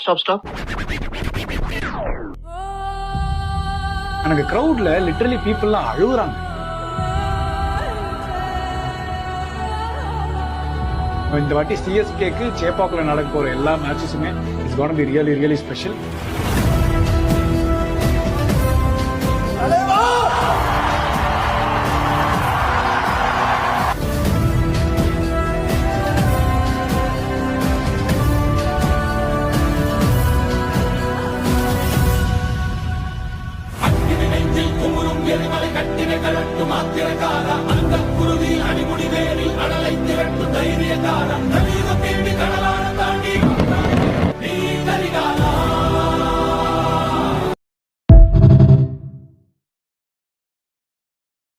Stop. எனக்கு கிரவுட்ல literally பீப்புள்லாம் அழுகுறாங்க. இந்த வாட்டி சிஎஸ்கேக்கு சேப்பாக்குல நடக்க போற எல்லா மேட்சஸுமே it's gonna be really special. அந்த குருதி அடிமுடி வேரில் அடலை திரட்டும் தைரியக்காரன்.